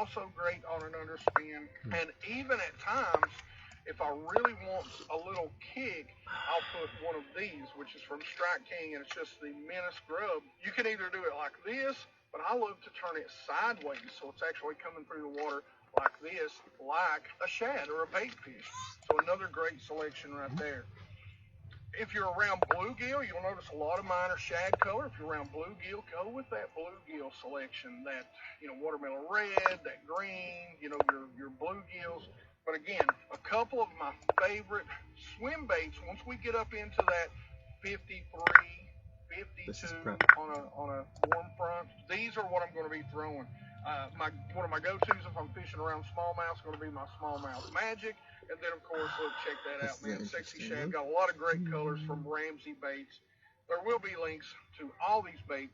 also great on an underspin. And even at times, if I really want a little kick, I'll put one of these, which is from Strike King, and it's just the Menace Grub. You can either do it like this, but I love to turn it sideways, so it's actually coming through the water like this, like a shad or a bait fish. So another great selection right there. If you're around bluegill, you'll notice a lot of mine are shad color. If you're around bluegill, go with that bluegill selection, that, watermelon red, that green, your bluegills. But again, a couple of my favorite swim baits, once we get up into that 53, 52 on a warm front, these are what I'm going to be throwing. One of my go-tos if I'm fishing around smallmouth is going to be my smallmouth Magic. And then, of course, look, check that out, man. Sexy Shad. Got a lot of great colors from Ramsey Baits. There will be links to all these baits.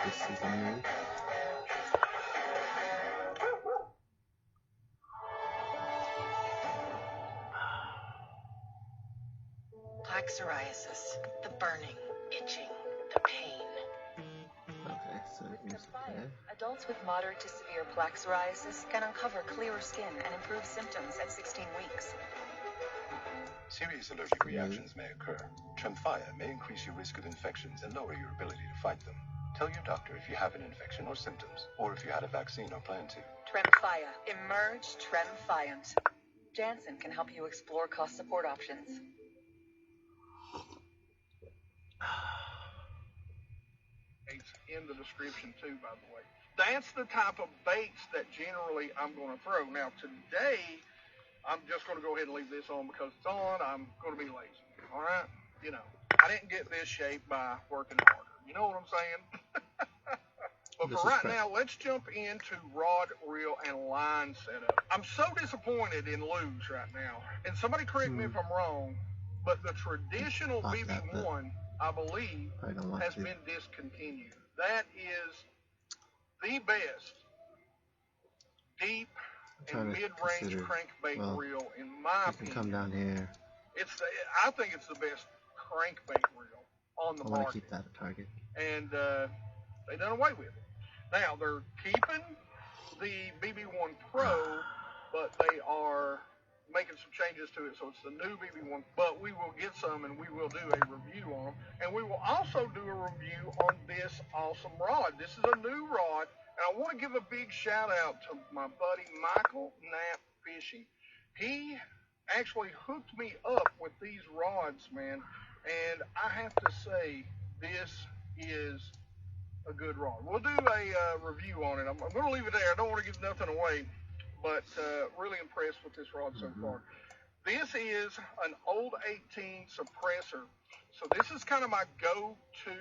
This is a new. Plaque psoriasis, the burning, itching, the pain. Okay, so Adults with moderate to severe plaque psoriasis can uncover clearer skin and improve symptoms at 16 weeks. Serious allergic reactions may occur. Tremfya may increase your risk of infections and lower your ability to fight them. Tell your doctor if you have an infection or symptoms, or if you had a vaccine or plan to. Tremfya. Emerge Tremfyant. Janssen can help you explore cost support options. In the description too, by the way. That's the type of baits that generally I'm going to throw. Now today, I'm just going to go ahead and leave this on because it's on. I'm going to be lazy. All right? I didn't get this shape by working harder. You know what I'm saying? But for right now, let's jump into rod, reel, and line setup. I'm so disappointed in luge right now. And somebody correct me if I'm wrong, but the traditional BB1, I believe, has been discontinued. That is the best deep and mid-range crankbait reel, in my opinion. Come down here. I think it's the best crankbait reel on the market. I want to keep that a target. And they done away with it. Now, they're keeping the BB1 Pro, but they are making some changes to it, so it's the new BB1, but we will get some and we will do a review on them, and we will also do a review on this awesome rod. This is a new rod, and I want to give a big shout out to my buddy Michael Knapp Fishing. He actually hooked me up with these rods, man, and I have to say this is a good rod. We'll do a review on it. I'm going to leave it there. I don't want to give nothing away, but really impressed with this rod so far. This is an old 18 suppressor. So this is kind of my go-to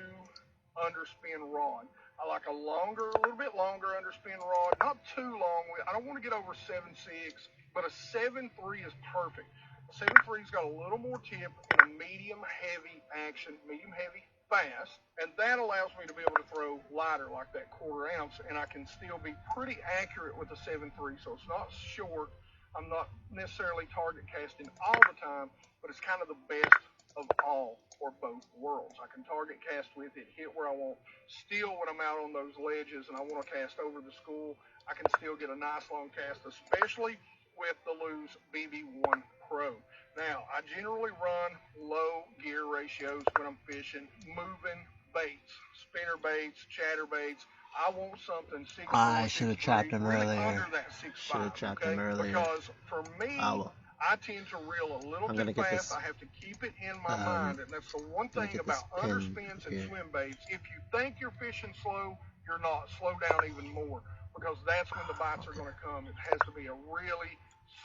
underspin rod. I like a little bit longer underspin rod, not too long. I don't want to get over 7.6, but a 7.3 is perfect. A 7.3's got a little more tip and a medium-heavy action, medium-heavy fast, and that allows me to be able to throw lighter like that 1/4 ounce, and I can still be pretty accurate with the 7.3, so it's not short. I'm not necessarily target casting all the time, but it's kind of the best of all or both worlds. I can target cast with it, hit where I want. Still, when I'm out on those ledges and I want to cast over the school, I can still get a nice long cast, especially with the Lew's BB1 Pro. Now, I generally run low gear ratios when I'm fishing, moving baits, spinner baits, chatter baits. I want something 6'4", I should have trapped him earlier. Under that 6'5", should have trapped him earlier. Because for me, I tend to reel a little too fast. I have to keep it in my mind, and that's the one thing about underspins and swim baits. If you think you're fishing slow, you're not. Slow down even more, because that's when the bites are going to come. It has to be a really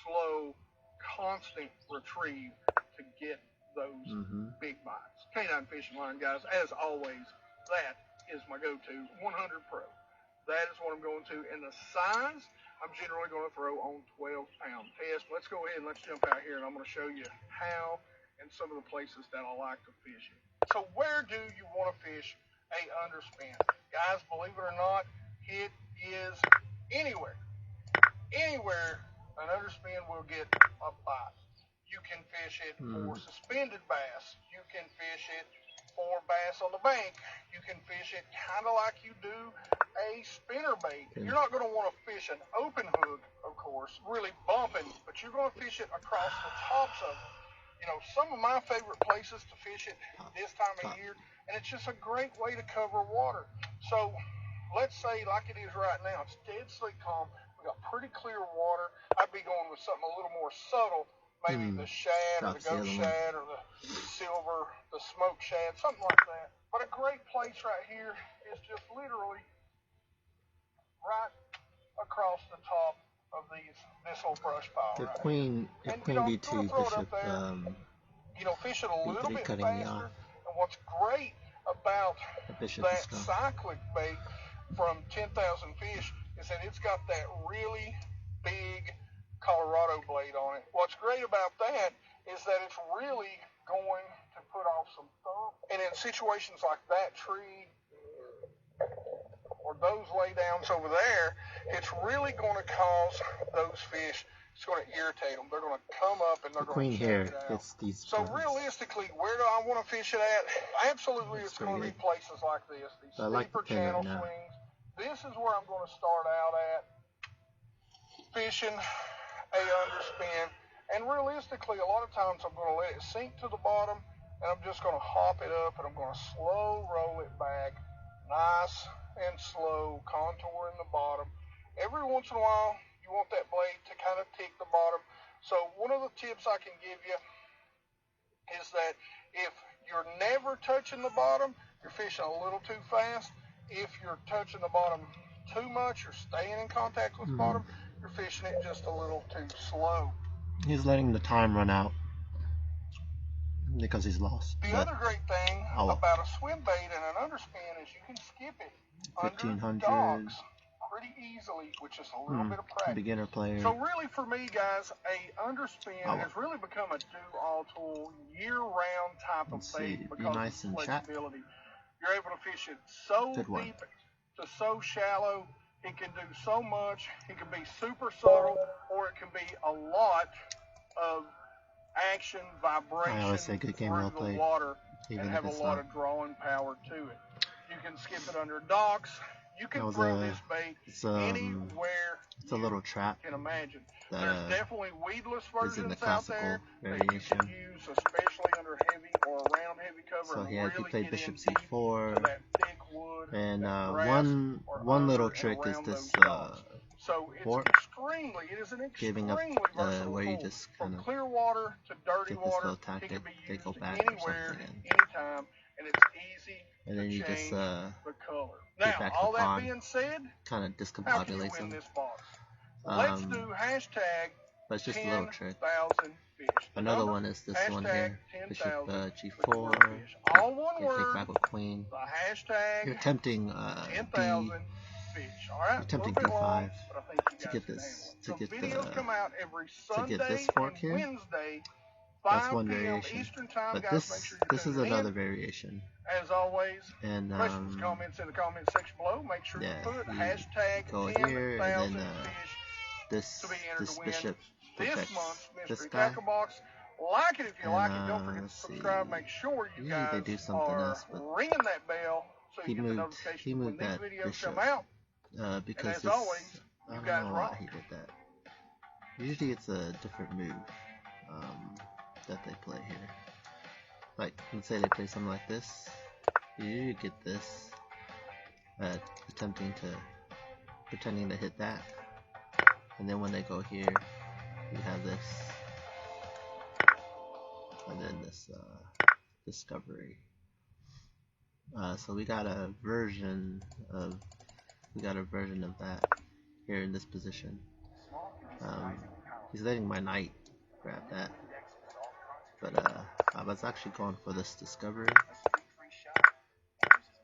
slow, constant retrieve to get those big bites. Canine fishing line, guys, as always, that is my go-to 100 Pro. That is what I'm going to. And the size, I'm generally going to throw on 12-pound test. Let's go ahead and let's jump out here, and I'm going to show you how and some of the places that I like to fish it. So where do you want to fish a underspin? Guys, believe it or not, it is anywhere. Anywhere an underspin will get a bite. You can fish it for suspended bass. You can fish it for bass on the bank. You can fish it kind of like you do a spinner bait. You're not going to want to fish an open hook, of course, really bumping, but you're going to fish it across the tops of it. You know, some of my favorite places to fish it this time of year, and it's just a great way to cover water. So let's say like it is right now, it's dead sleek calm. We got pretty clear water. I'd be going with something a little more subtle, maybe the shad or the ghost shad or the silver, the smoked shad, something like that. But a great place right here is just literally right across the top of this whole brush pile. The right queen, here. if queen B2, bishop, you know, fish it a little bit cutting me off. faster. And what's great about that cyclic bait from 10,000 Fish is that it's got that really big Colorado blade on it. What's great about that is that it's really going to put off some thump. And in situations like that tree or those laydowns over there, it's really going to cause those fish, it's going to irritate them. They're going to come up and they're going to check it out. It's these so realistically, where do I want to fish it at? Absolutely, it's going to be places like this. These steeper channel swings. This is where I'm going to start out at, fishing a underspin. And realistically, a lot of times I'm going to let it sink to the bottom, and I'm just going to hop it up, and I'm going to slow roll it back, nice and slow, contouring the bottom. Every once in a while, you want that blade to kind of tick the bottom. So one of the tips I can give you is that if you're never touching the bottom, you're fishing a little too fast. If you're touching the bottom too much, you're staying in contact with the bottom, you're fishing it just a little too slow. He's letting the time run out because he's lost. The other great thing about a swim bait and an underspin is you can skip it 1500 docks pretty easily, with just a little bit of practice. Beginner player. So really, for me, guys, a underspin has really become a do-all tool, year-round type of bait because of flexibility. You're able to fish it so deep to so shallow. It can do so much. It can be super subtle, or it can be a lot of action, vibration through the water, and have a lot of drawing power to it. You can skip it under docks. You can throw this bait anywhere it's a little trap you can imagine. There's definitely weedless versions out there variation. that you can use, especially under heavy or around heavy cover. So he played bishop c4, to that thick wood, and one little trick is this so it's fork, it is an giving up where you just from clear water to dirty water. Tactic, it can be used go back anywhere, anytime, and it's easy and then you just the color. Now, all that being said, kind of how can you discombobulates win them. this box? Let's do hashtag but it's just a little trick. 10,000 fish. Another one is this one here. Bishop G4. All one word. Take back with queen. The hashtag. You're tempting 10,000 fish. All right. You're tempting B5 to get this. To get videos come out every Sunday this fork here. Wednesday. That's one variation. Eastern time, but guys, make sure this is another variation. As always, and questions, comments in the comment section below. Make sure you put hashtag go 10,000 fish to be entered to win bishop this month's mystery tackle box. Like it if you like it. Don't forget to subscribe. Make sure you guys they do something are else, but ringing that bell so you get the notification when these videos come out. Because and as always, you guys rock. He did that. Usually it's a different move that they play here. Like, let's say they play something like this. You get this pretending to hit that, and then when they go here, you have this, and then this discovery. So we got a version of that here in this position. He's letting my knight grab that, but I was actually going for this discovery,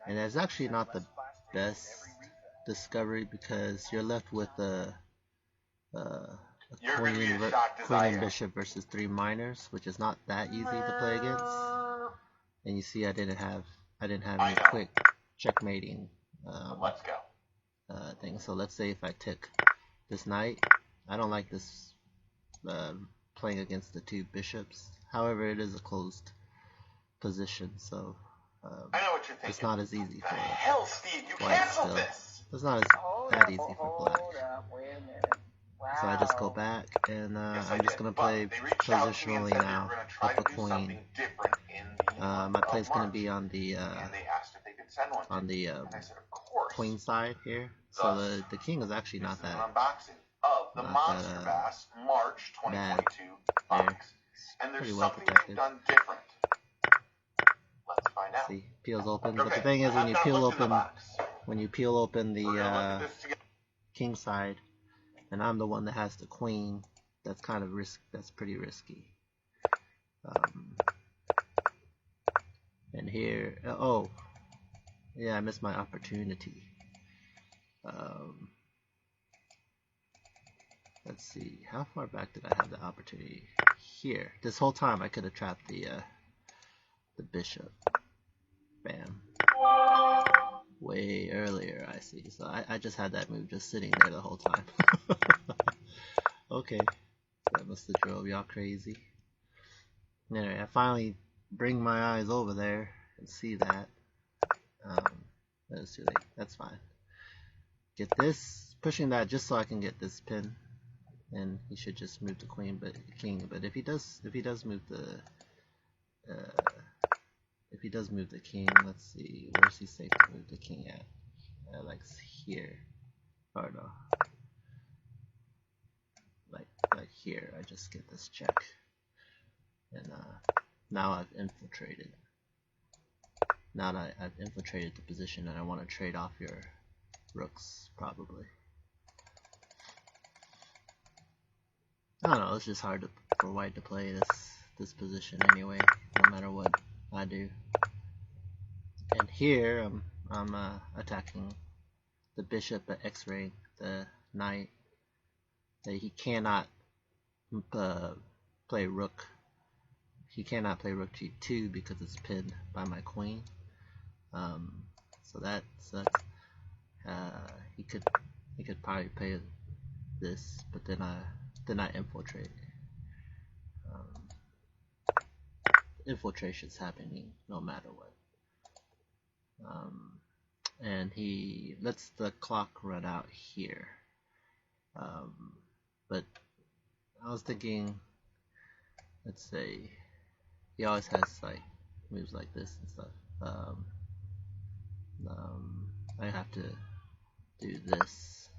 and it's actually not the best discovery because you're left with a queen and bishop versus 3 minors, which is not that easy to play against. And you see, I didn't have any quick checkmating thing. So let's say if I took this knight, I don't like this playing against the 2 bishops. However, it is a closed position, so I know what you're thinking. it's not as easy The for hell, Steve, you white canceled still. this. It's not that easy for black. Hold up, wait a minute. Wow. So I just go back, and Yes, I I'm just did. going to But play they reached out to me and positionally said they now were going to try with to the do queen. something different in the month My of play's going to March. be on the And they asked if they could send one to me. And I said, of course. queen side here. So Thus, the king is actually not this is that an unboxing of the Monster Bass March 2022 box. And there's pretty well something protected. they've done different. Let's find out. See, peels open. Okay, But the thing is, I have not looked in the box. when you peel open We're gonna look at the this together. king side, and I'm the one that has the queen, that's kind of that's pretty risky. And here, oh, yeah, I missed my opportunity. Let's see, how far back did I have the opportunity? Here. This whole time I could have trapped the bishop. Bam. Way earlier, I see. So I just had that move just sitting there the whole time. Okay. That must have drove y'all crazy. Anyway, I finally bring my eyes over there and see that. That's too late. That's fine. Get this, pushing that just so I can get this pin, and he should just move the queen, but king. But if he does move the king, let's see, where's he safe to move the king at? Like here, or no, like here. I just get this check, and now I've infiltrated. Now that I've infiltrated the position, and I want to trade off your rooks, probably. I don't know. It's just hard for white to play this position anyway, no matter what I do. And here I'm attacking the bishop at X rank, the knight. That he cannot play rook. He cannot play rook g2 because it's pinned by my queen. So that sucks. He could probably play this, but then I infiltrate. Infiltration's happening no matter what. And he lets the clock run out here. But I was thinking, let's say, he always has like moves like this and stuff. I have to do this.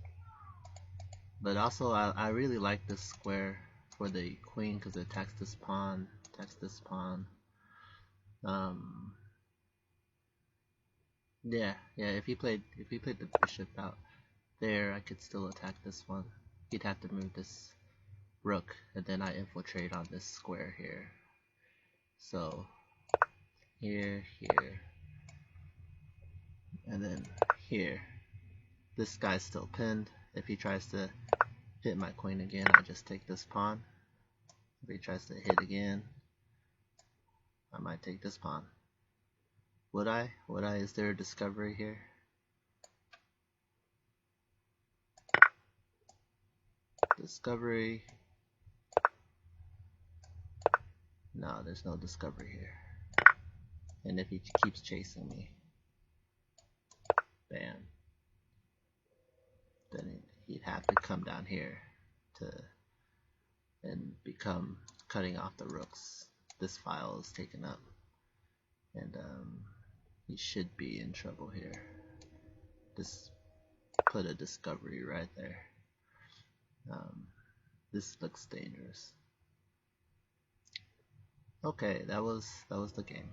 But also, I really like this square for the queen because it attacks this pawn, Yeah. If he played the bishop out there, I could still attack this one. He'd have to move this rook, and then I infiltrate on this square here. So here, and then here. This guy's still pinned. If he tries to hit my queen again, I just take this pawn. If he tries to hit again, I might take this pawn. Would I? Is there a discovery here? Discovery. No, there's no discovery here. And if he keeps chasing me, bam, then he'd have to come down here and become cutting off the rooks. This file is taken up, and he should be in trouble here. Just put a discovery right there. This looks dangerous. Okay, that was the game.